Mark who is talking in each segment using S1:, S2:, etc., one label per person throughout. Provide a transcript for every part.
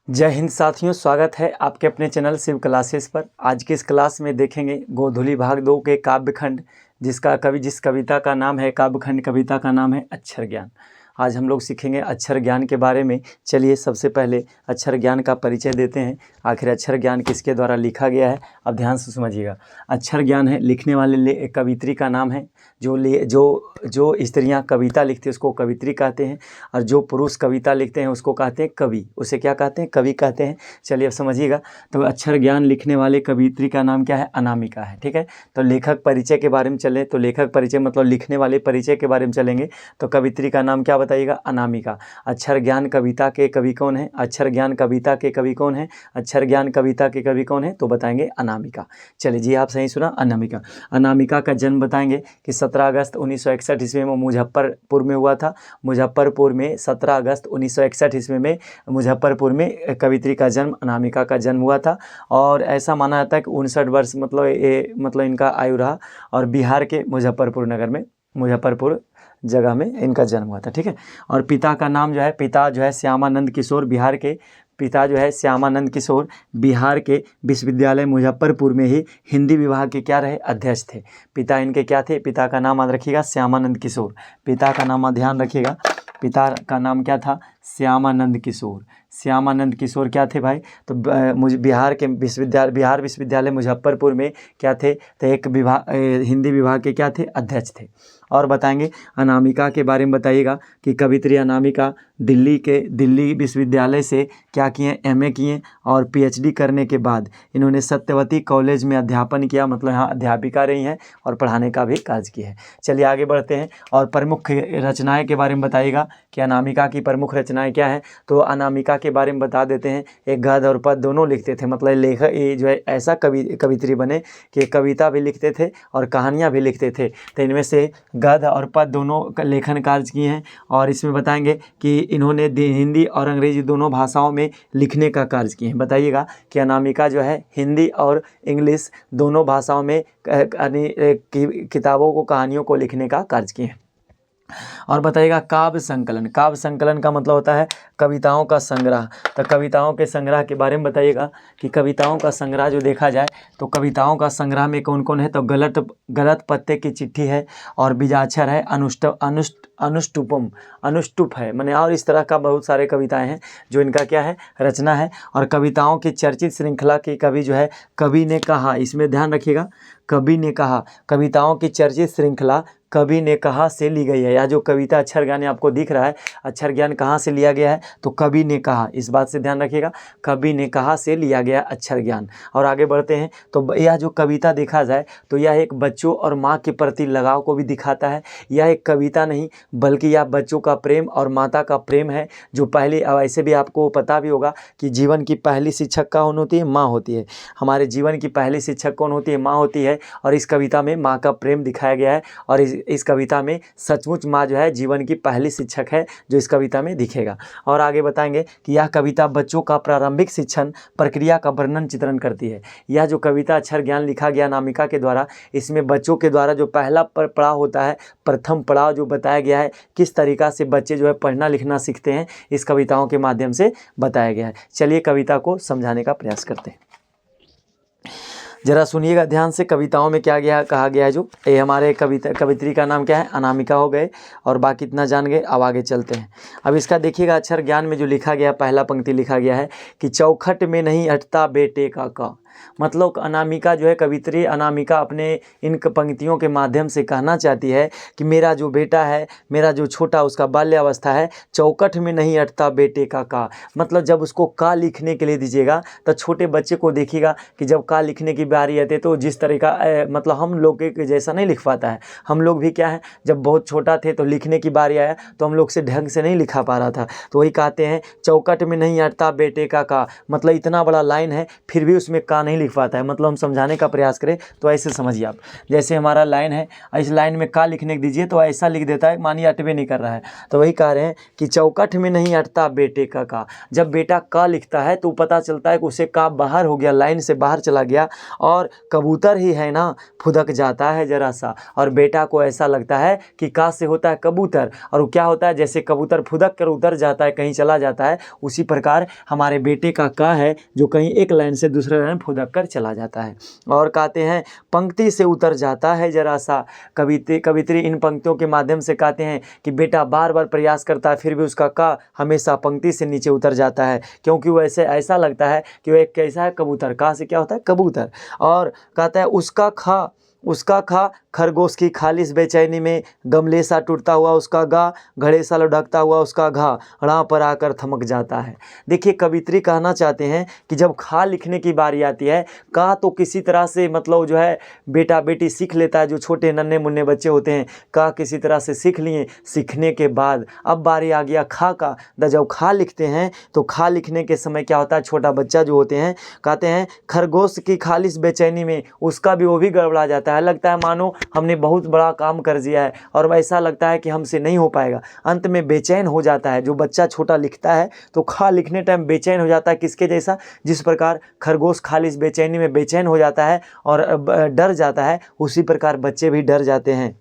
S1: जय हिंद साथियों, स्वागत है आपके अपने चैनल शिव क्लासेस पर। आज की इस क्लास में देखेंगे गोधूली भाग 2 के काव्यखंड, जिस कविता का नाम है काव्यखंड, कविता का नाम है अक्षर ज्ञान। आज हम लोग सीखेंगे अक्षर ज्ञान के बारे में। चलिए सबसे पहले अक्षर ज्ञान का परिचय देते हैं। आखिर अक्षर ज्ञान किसके द्वारा लिखा गया है, अब ध्यान से समझिएगा। अक्षर ज्ञान है लिखने वाले कवित्री का नाम है। जो स्त्रियां कविता लिखती हैं उसको कवित्री कहते हैं, और जो पुरुष कविता लिखते हैं उसको कहते हैं कवि। उसे क्या कहते हैं? कवि कहते हैं। चलिए अब समझिएगा। तो अक्षर ज्ञान लिखने वाले कवित्री का नाम क्या है? अनामिका है। ठीक है, तो लेखक परिचय के बारे में चले तो लेखक परिचय मतलब लिखने वाले परिचय के बारे में चलेंगे। तो कवित्री का नाम क्या बताइएगा? अनामिका। अक्षर ज्ञान कविता के कवि कौन है? अक्षर ज्ञान कविता के कवि कौन है? अक्षर ज्ञान कविता के कवि कौन है? तो बताएंगे अनामिका। चलिए जी, आप सही सुना, अनामिका। अनामिका का जन्म बताएंगे कि 17 अगस्त 1961 ईस्वी में मुजफ्फरपुर में हुआ था। मुजफ्फरपुर में 17 अगस्त 1961 ईस्वी में मुजफ्फरपुर में कवित्री का जन्म, अनामिका का जन्म हुआ था। और ऐसा माना जाता है कि 59 वर्ष मतलब इनका आयु रहा। और बिहार के मुजफ्फरपुर नगर में, मुजफ्फरपुर जगह में इनका जन्म हुआ था। ठीक है, और पिता का नाम जो है, पिता जो है श्यामानंद किशोर, बिहार के पिता जो है श्यामानंद किशोर बिहार के विश्वविद्यालय मुजफ्फरपुर में ही हिंदी विभाग के क्या रहे? अध्यक्ष थे। पिता इनके क्या थे? पिता का नाम याद रखिएगा, श्यामानंद किशोर। बिहार क्या थे भाई? तो मुझे बिहार विश्वविद्यालय मुजफ्फरपुर में क्या थे? तो एक हिंदी विभाग के क्या थे? अध्यक्ष थे। और बताएंगे अनामिका के बारे में बताइएगा कि कवित्री अनामिका दिल्ली विश्वविद्यालय से क्या किए? MA किए, और PhD करने के बाद इन्होंने सत्यवती कॉलेज में अध्यापन किया, मतलब यहाँ अध्यापिका रही हैं और पढ़ाने का भी कार्य किया है। चलिए आगे बढ़ते हैं और प्रमुख रचनाएं के बारे में बताइएगा कि अनामिका की प्रमुख रचनाएं क्या हैं। तो अनामिका के बारे में बता देते हैं। एक गद्य और पद्य दोनों लिखते थे, मतलब लेखक ये जो है ऐसा कवित्री बने कि कविता भी लिखते थे और कहानियाँ भी लिखते थे। तो इनमें से गद्य और पद्य दोनों का लेखन कार्य किए हैं। और इसमें बताएंगे कि इन्होंने हिंदी और अंग्रेजी दोनों भाषाओं में लिखने का कार्य किए हैं। बताइएगा कि अनामिका जो है हिंदी और इंग्लिश दोनों भाषाओं में किताबों को, कहानियों को लिखने का कार्य किए हैं। और बताइएगा काव्य संकलन। काव्य संकलन का मतलब होता है कविताओं का संग्रह। तो कविताओं के संग्रह के बारे में बताइएगा कि कविताओं का संग्रह जो देखा जाए तो कविताओं का संग्रह में कौन कौन है? तो गलत पत्ते की चिट्ठी है, और बीजाक्षर है, अनुष्टुप है, माने और इस तरह का बहुत सारे कविताएं हैं जो इनका क्या है? रचना है। और कविताओं की चर्चित श्रृंखला की कवि जो है कवि ने कहा, इसमें ध्यान रखिएगा, कवि ने कहा। कविताओं की चर्चित श्रृंखला कवि ने कहा से ली गई है। या जो कविता अक्षर ज्ञान आपको दिख रहा है, अक्षर ज्ञान कहाँ से लिया गया है? तो कवि ने कहा, इस बात से ध्यान रखिएगा, कवि ने कहा से लिया गया अक्षर ज्ञान। और आगे बढ़ते हैं तो यह जो कविता देखा जाए तो यह एक बच्चों और माँ के प्रति लगाव को भी दिखाता है। यह एक कविता नहीं बल्कि यह बच्चों का प्रेम और माता का प्रेम है। जो पहले, अब ऐसे भी आपको पता भी होगा कि जीवन की पहली शिक्षक कौन होती है? माँ होती है। हमारे जीवन की पहली शिक्षक कौन होती है? माँ होती है। और इस कविता में माँ का प्रेम दिखाया गया है। और इस कविता में सचमुच माँ जो है जीवन की पहली शिक्षक है, जो इस कविता में दिखेगा। और आगे बताएंगे कि यह कविता बच्चों का प्रारंभिक शिक्षण प्रक्रिया का वर्णन चित्रण करती है। यह जो कविता अक्षर ज्ञान लिखा गया अनामिका के द्वारा, इसमें बच्चों के द्वारा जो पहला पड़ाव होता है, प्रथम पड़ाव जो बताया गया है, किस तरीका से बच्चे जो है पढ़ना लिखना सीखते हैं, इस कविताओं के माध्यम से बताया गया है। चलिए कविता को समझाने का प्रयास करते हैं। जरा सुनिएगा ध्यान से, कविताओं में क्या कहा गया है। जो ये हमारे कवित्री का नाम क्या है? अनामिका हो गए, और बाकी इतना जान गए। अब आगे चलते हैं। अब इसका देखिएगा अक्षर ज्ञान में जो लिखा गया, पहला पंक्ति लिखा गया है कि चौखट में नहीं अटता बेटे का। मतलब अनामिका जो है, कवित्री अनामिका अपने इन पंक्तियों के माध्यम से कहना चाहती है कि मेरा जो बेटा है, मेरा जो छोटा, उसका बाल्यावस्था है, चौखट में नहीं अटता बेटे का। मतलब जब उसको का लिखने के लिए दीजिएगा तो छोटे बच्चे को देखिएगा कि जब का लिखने की बारी आती है तो जिस तरीका मतलब हम लोग के जैसा नहीं लिख पाता है। हम लोग भी क्या है, जब बहुत छोटा थे तो लिखने की बारी आया तो हम लोग से ढंग से नहीं लिखा पा रहा था। तो वही कहते हैं चौखट में नहीं अटता बेटे का। मतलब इतना बड़ा लाइन है फिर भी उसमें का ड़ा नहीं लिख पाता है। मतलब हम समझाने का प्रयास करें तो ऐसे समझिए आप, जैसे हमारा लाइन है, इस लाइन में का लिखने दीजिए तो ऐसा लिख देता है, मानिए अटवे नहीं कर रहा है, तो वही कह रहे हैं कि चौकठ में नहीं अटता बेटे का। जब बेटा का लिखता है तो पता चलता है कि उसे का बाहर हो गया, लाइन से बाहर चला गया, और कबूतर ही है ना फुदक जाता है जरा सा, और बेटा को ऐसा लगता है कि का से होता है कबूतर, और वो क्या होता है, जैसे कबूतर फुदक कर उतर जाता है, कहीं चला जाता है, उसी प्रकार हमारे बेटे का है जो कहीं एक लाइन से दूसरे लाइन फुदक कर चला जाता है। और कहते हैं पंक्ति से उतर जाता है जरा सा। कवित्री इन पंक्तियों के माध्यम से कहते हैं कि बेटा बार बार प्रयास करता है, फिर भी उसका का हमेशा पंक्ति से नीचे उतर जाता है, क्योंकि वो ऐसा लगता है कि वो एक कैसा है कबूतर, का से क्या होता है कबूतर। और कहता है उसका खा खरगोश की खालिश बेचैनी में, गमले सा टूटता हुआ उसका गा, घड़े सा लुढ़कता हुआ उसका घा, ड़ा पर आकर थमक जाता है। देखिए कवित्री कहना चाहते हैं कि जब खा लिखने की बारी आती है, का तो किसी तरह से मतलब जो है बेटा बेटी सीख लेता है, जो छोटे नन्हे मुन्ने बच्चे होते हैं, का किसी तरह से सीख लिए, सीखने के बाद अब बारी आ गया खा का। जब खा लिखते हैं तो खा लिखने के समय क्या होता है, छोटा बच्चा जो होते हैं कहते हैं खरगोश की खालिश बेचैनी में, उसका भी वो भी गड़बड़ा जाता है, लगता है मानो हमने बहुत बड़ा काम कर दिया है और वैसा लगता है कि हमसे नहीं हो पाएगा, अंत में बेचैन हो जाता है। जो बच्चा छोटा लिखता है तो खा लिखने टाइम बेचैन हो जाता है, किसके जैसा, जिस प्रकार खरगोश खालिश बेचैनी में बेचैन हो जाता है और डर जाता है, उसी प्रकार बच्चे भी डर जाते हैं।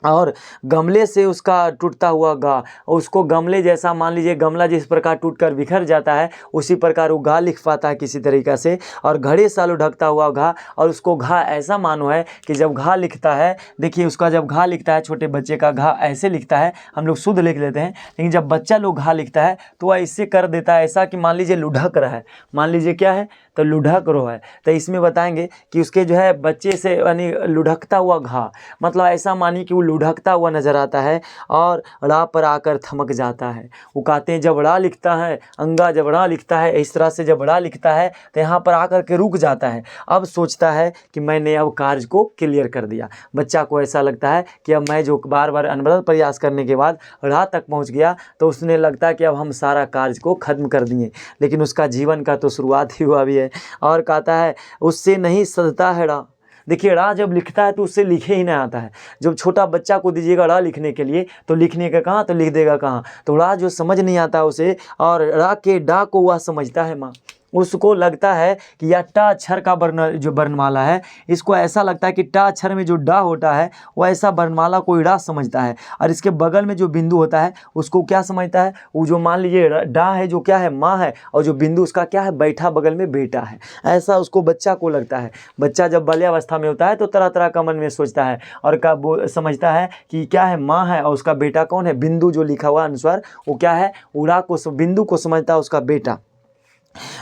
S1: और गमले से उसका टूटता हुआ गा, उसको गमले जैसा मान लीजिए, गमला जिस प्रकार टूटकर बिखर जाता है उसी प्रकार वो गा लिख पाता है किसी तरीक़ा से। और घड़े सालों ढकता हुआ घा, और उसको घा ऐसा मानो है कि जब घा लिखता है, देखिए उसका जब घा लिखता है, छोटे बच्चे का घा ऐसे लिखता है, हम लोग शुद्ध लिख लेते हैं, लेकिन जब बच्चा लोग घा लिखता है तो वह ऐसे कर देता है, ऐसा कि मान लीजिए लुढ़क रहा है, मान लीजिए क्या है तो लुढ़क रो है, तो इसमें बताएंगे कि उसके जो है बच्चे से यानी लुढ़कता हुआ घा, मतलब ऐसा मानिए कि वो लुढ़कता हुआ नजर आता है और ड़ा पर आकर थमक जाता है। वो कहते हैं जब ड़ा लिखता है, अंगा जब ड़ा लिखता है, इस तरह से जब ड़ा लिखता है तो यहाँ पर आकर के रुक जाता है। अब सोचता है कि मैंने अब कार्य को क्लियर कर दिया। बच्चा को ऐसा लगता है कि अब मैं जो बार बार अनवरत प्रयास करने के बाद ड़ा तक पहुँच गया, तो उसने लगता है कि अब हम सारा कार्य को खत्म कर दिए, लेकिन उसका जीवन का तो शुरुआत ही हुआ भी है। और कहता है उससे नहीं सधता है ड़ा। देखिए ड़ा जब लिखता है तो उससे लिखे ही नहीं आता है। जब छोटा बच्चा को दीजिएगा ड़ा लिखने के लिए तो लिखने का कहाँ, तो लिख देगा कहाँ, तो ड़ा जो समझ नहीं आता उसे, और ड़ा के डा को वह समझता है माँ। उसको लगता है कि यह टा अक्षर का जो वर्णमाला है, इसको ऐसा लगता है कि टा अक्षर में जो डा होता है वो ऐसा वर्णमाला को ड़ा समझता है, और इसके बगल में जो बिंदु होता है उसको क्या समझता है, वो जो मान लीजिए डा है जो क्या है माँ है, और जो बिंदु उसका क्या है बैठा बगल में बेटा है, ऐसा उसको बच्चा को लगता है। बच्चा जब बाल्यावस्था में होता है तो तरह तरह का मन में सोचता है और वो समझता है कि क्या है माँ है और उसका बेटा कौन है, बिंदु जो लिखा हुआ अनुसार वो क्या है, उड़ा को बिंदु को समझता है उसका बेटा,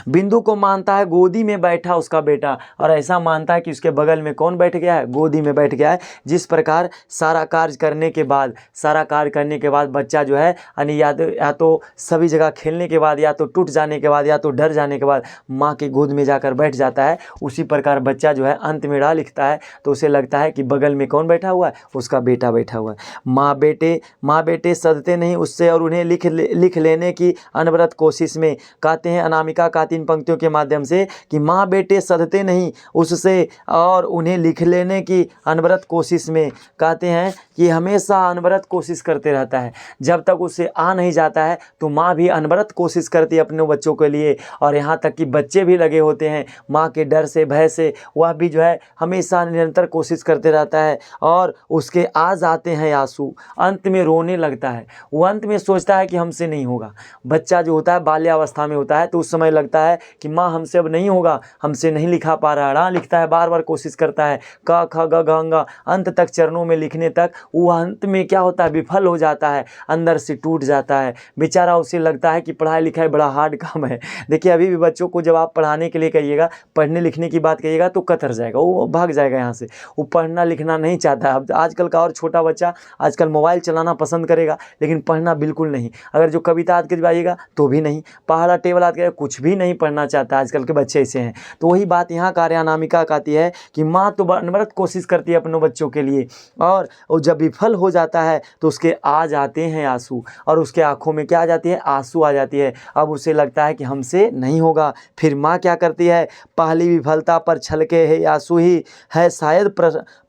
S1: बिंदु को मानता है गोदी में बैठा उसका बेटा, और ऐसा मानता है कि उसके बगल में कौन बैठ गया है, गोदी में बैठ गया है। जिस प्रकार सारा कार्य करने के बाद बच्चा जो है या तो सभी जगह खेलने के बाद, या तो टूट जाने के बाद, या तो डर जाने के बाद माँ के गोद में जाकर बैठ जाता है, उसी प्रकार बच्चा जो है अंत में ड़ा लिखता है तो उसे लगता है कि बगल में कौन बैठा हुआ है, उसका बेटा बैठा हुआ है। माँ बेटे सधते नहीं उससे, और उन्हें लिख लेने की अनवरत कोशिश में। कहते हैं अनामिका का 3 पंक्तियों के माध्यम से कि माँ बेटे सधते नहीं उससे, और उन्हें लिख लेने की अनवरत कोशिश में। कहते हैं कि हमेशा अनवरत कोशिश करते रहता है, जब तक उसे आ नहीं जाता है तो माँ भी अनवरत कोशिश करती है अपने बच्चों के लिए, और यहाँ तक कि बच्चे भी लगे होते हैं माँ के डर से भय से, वह भी जो है हमेशा निरंतर कोशिश करते रहता है, और उसके आ जाते हैं आंसू, अंत में रोने लगता है। वो अंत में सोचता है कि हमसे नहीं होगा। बच्चा जो होता है बाल्यावस्था में होता है तो उस समय लगता है कि माँ हमसे अब नहीं होगा, हमसे नहीं लिखा पा रहा, ड़ा लिखता है, बार बार कोशिश करता है, क ख ग घ ङ अंत तक चरणों में लिखने तक, वो अंत में क्या होता है, विफल हो जाता है, अंदर से टूट जाता है बेचारा। उसे लगता है कि पढ़ाई लिखाई बड़ा हार्ड काम है। देखिए अभी भी बच्चों को जब आप पढ़ाने के लिए कहिएगा, पढ़ने लिखने की बात कहिएगा तो कतर जाएगा, वो भाग जाएगा यहाँ से, वो पढ़ना लिखना नहीं चाहता। अब आजकल का और छोटा बच्चा आजकल मोबाइल चलाना पसंद करेगा, लेकिन पढ़ना बिल्कुल नहीं। अगर जो कविता आज के जवाइएगा तो भी नहीं, पहाड़ा टेबल आज के कुछ भी नहीं पढ़ना चाहता, आजकल के बच्चे ऐसे हैं। तो वही बात यहाँ कार्य अनामिका कहती है कि माँ तो अनवरत कोशिश करती है अपने बच्चों के लिए, और जब जब विफल हो जाता है तो उसके आ जाते हैं आंसू, और उसके आंखों में क्या आ जाती है, आंसू आ जाती है। अब उसे लगता है कि हमसे नहीं होगा। फिर माँ क्या करती है, पहली विफलता पर छलके है आंसू ही है शायद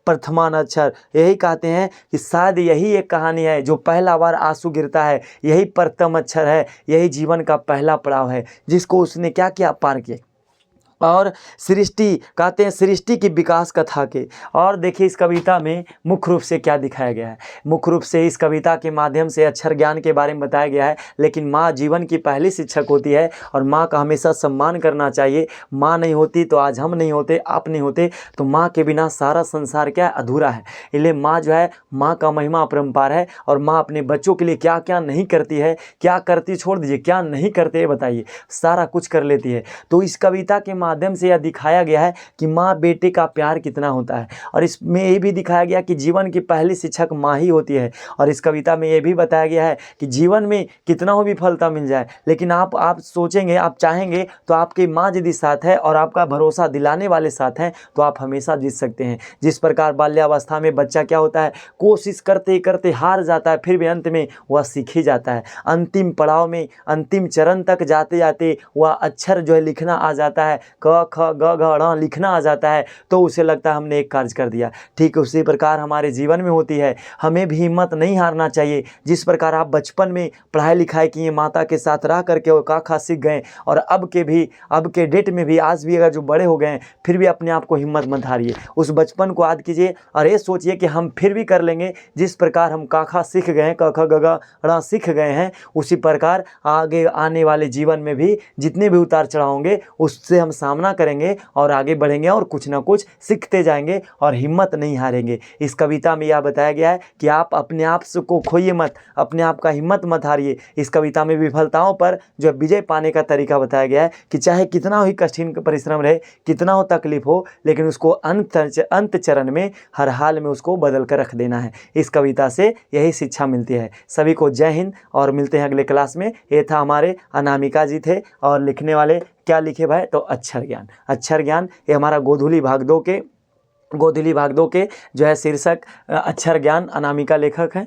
S1: प्रथमान अक्षर। यही कहते हैं कि शायद यही एक कहानी है, जो पहला बार आंसू गिरता है यही प्रथम अक्षर है, यही जीवन का पहला पड़ाव है, जिसको उसने क्या किया, पार किया। और सृष्टि कहते हैं, सृष्टि की विकास कथा के। और देखिए इस कविता में मुख्य रूप से क्या दिखाया गया है। मुख्य रूप से इस कविता के माध्यम से अक्षर ज्ञान के बारे में बताया गया है। लेकिन माँ जीवन की पहली शिक्षक होती है और माँ का हमेशा सम्मान करना चाहिए। माँ नहीं होती तो आज हम नहीं होते, आप नहीं होते, तो माँ के बिना सारा संसार क्या है, अधूरा है। इसलिए माँ जो है, माँ का महिमा अपरंपार है। और माँ अपने बच्चों के लिए क्या क्या नहीं करती है, क्या करती छोड़ दीजिए, क्या नहीं करते बताइए, सारा कुछ कर लेती है। तो इस कविता के माध्यम से यह दिखाया गया है कि माँ बेटे का प्यार कितना होता है। और इसमें ये भी दिखाया गया कि जीवन की पहली शिक्षक माँ ही होती है। और इस कविता में ये भी बताया गया है कि जीवन में कितना हो विफलता मिल जाए, लेकिन आप सोचेंगे, आप चाहेंगे तो आपकी माँ यदि साथ है और आपका भरोसा दिलाने वाले साथ हैं तो आप हमेशा जीत सकते हैं। जिस प्रकार बाल्यावस्था में बच्चा क्या होता है, कोशिश करते करते हार जाता है, फिर भी अंत में वह सीख ही जाता है। अंतिम पड़ाव में, अंतिम चरण तक जाते जाते वह अक्षर जो है लिखना आ जाता है, क ख ग घ ड़ लिखना आ जाता है, तो उसे लगता है हमने एक कार्य कर दिया। ठीक उसी प्रकार हमारे जीवन में होती है। हमें भी हिम्मत नहीं हारना चाहिए। जिस प्रकार आप बचपन में पढ़ाई लिखाई किए, माता के साथ रह करके वो क ख सीख गए, और अब के डेट में भी, आज भी अगर जो बड़े हो गए हैं, फिर भी अपने आप को हिम्मत मत हारिए। उस बचपन को याद कीजिए और ये सोचिए कि हम फिर भी कर लेंगे। जिस प्रकार हम क ख सीख गए हैं, क ख ग घ ड़ सीख गए हैं, उसी प्रकार आगे आने वाले जीवन में भी जितने भी उतार चढ़ाव होंगे उससे हम सामना करेंगे और आगे बढ़ेंगे और कुछ ना कुछ सीखते जाएंगे और हिम्मत नहीं हारेंगे। इस कविता में यह बताया गया है कि आप अपने आप को खोइए मत, अपने आप का हिम्मत मत हारिए। इस कविता में विफलताओं पर जो विजय पाने का तरीका बताया गया है कि चाहे कितना ही कठिन परिश्रम रहे, कितना हो तकलीफ हो, लेकिन उसको अंत चरण में हर हाल में उसको बदल कर रख देना है। इस कविता से यही शिक्षा मिलती है। सभी को जय हिंद, और मिलते हैं अगले क्लास में। ये था हमारे अनामिका जी थे, और लिखने वाले क्या लिखे भाई, तो अक्षर ज्ञान। अक्षर ज्ञान ये हमारा गोधूली भाग दो के जो है शीर्षक अक्षर ज्ञान, अनामिका लेखक हैं।